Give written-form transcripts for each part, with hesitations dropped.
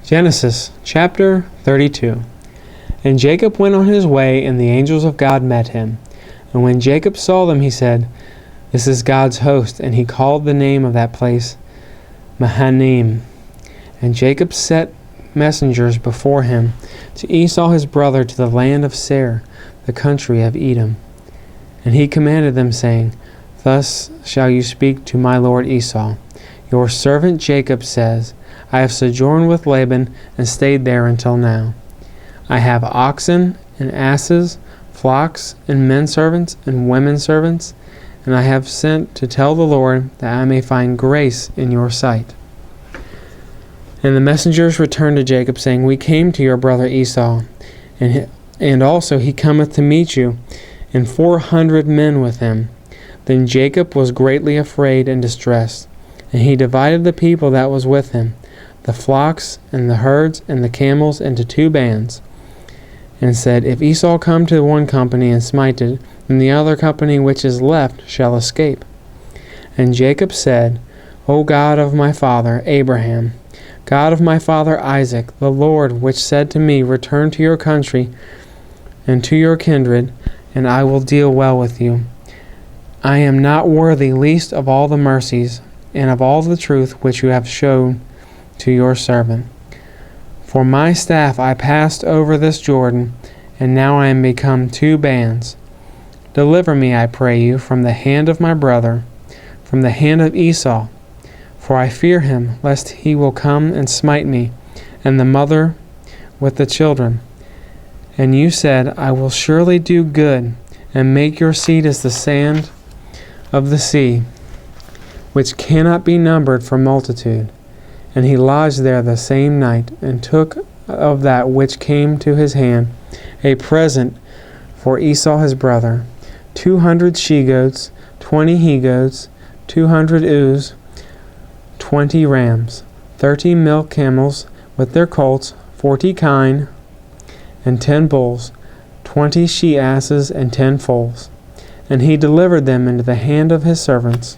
Genesis chapter 32. And Jacob went on his way, and the angels of God met him. And when Jacob saw them, he said, "This is God's host." And he called the name of that place Mahanaim. And Jacob sent messengers before him to Esau his brother to the land of Seir, the country of Edom. And he commanded them, saying, "Thus shall you speak to my lord Esau. Your servant Jacob says, I have sojourned with Laban and stayed there until now. I have oxen and asses, flocks and men servants and women servants, and I have sent to tell the Lord that I may find grace in your sight." And the messengers returned to Jacob, saying, "We came to your brother Esau, and also he cometh to meet you, and 400 men with him." Then Jacob was greatly afraid and distressed, and he divided the people that was with him, the flocks and the herds and the camels, into 2 bands, and said, "If Esau come to one company and smite it, then the other company which is left shall escape." And Jacob said, "O God of my father Abraham, God of my father Isaac, the Lord which said to me, Return to your country and to your kindred, and I will deal well with you. I am not worthy least of all the mercies and of all the truth which you have shown to your servant. For my staff I passed over this Jordan, and now I am become 2 bands. Deliver me, I pray you, from the hand of my brother, from the hand of Esau, for I fear him, lest he will come and smite me, and the mother with the children. And you said, I will surely do good, and make your seed as the sand of the sea, which cannot be numbered for multitude." And he lodged there the same night, and took of that which came to his hand a present for Esau his brother, 200 she-goats, 20 he-goats, 200 ewes, 20 rams, 30 milk camels with their colts, 40 kine, and 10 bulls, 20 she-asses, and 10 foals. And he delivered them into the hand of his servants,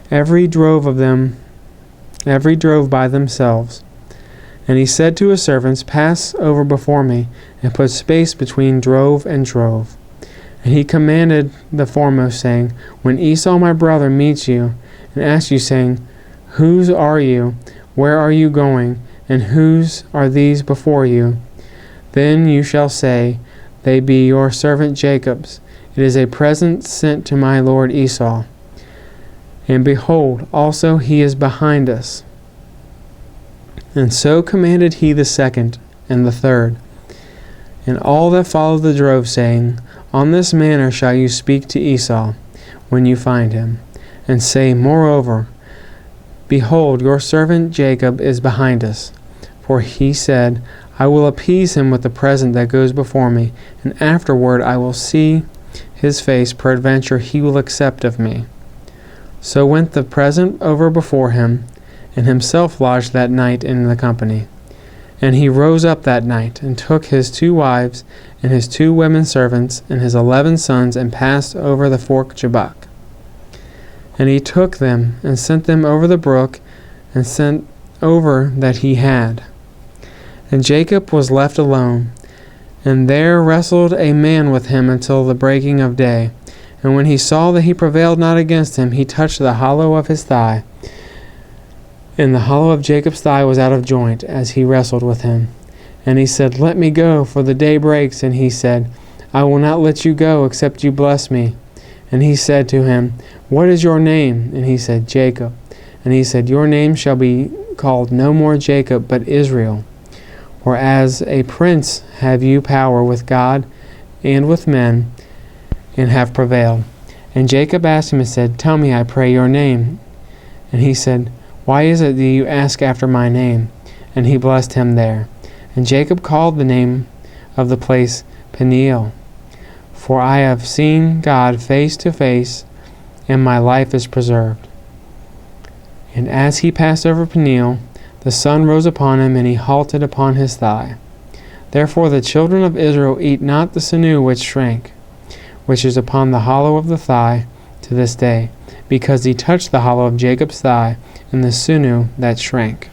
every drove by themselves. And he said to his servants, "Pass over before me, and put space between drove and drove." And he commanded the foremost, saying, "When Esau my brother meets you, and asks you, saying, Whose are you? Where are you going? And whose are these before you? Then you shall say, They be your servant Jacob's. It is a present sent to my lord Esau. And behold, also he is behind us." And so commanded he the second and the third, and all that followed the drove, saying, "On this manner shall you speak to Esau when you find him, and say, Moreover, behold, your servant Jacob is behind us. For he said, I will appease him with the present that goes before me, and afterward I will see his face, peradventure he will accept of me." So went the present over before him, and himself lodged that night in the company. And he rose up that night, and took his 2 wives, and his 2 women servants, and his 11 sons, and passed over the fork Jabbok. And he took them, and sent them over the brook, and sent over that he had. And Jacob was left alone, and there wrestled a man with him until the breaking of day. And when he saw that he prevailed not against him, he touched the hollow of his thigh. And the hollow of Jacob's thigh was out of joint, as he wrestled with him. And he said, "Let me go, for the day breaks." And he said, "I will not let you go, except you bless me." And he said to him, "What is your name?" And he said, "Jacob." And he said, "Your name shall be called no more Jacob, but Israel. For as a prince have you power with God and with men, and have prevailed." And Jacob asked him and said, "Tell me, I pray, your name." And he said, "Why is it that you ask after my name?" And he blessed him there. And Jacob called the name of the place Peniel, for I have seen God face to face, and my life is preserved. And as he passed over Peniel, the sun rose upon him, and he halted upon his thigh. Therefore the children of Israel eat not the sinew which shrank, which is upon the hollow of the thigh, to this day, because he touched the hollow of Jacob's thigh, and the sinew that shrank.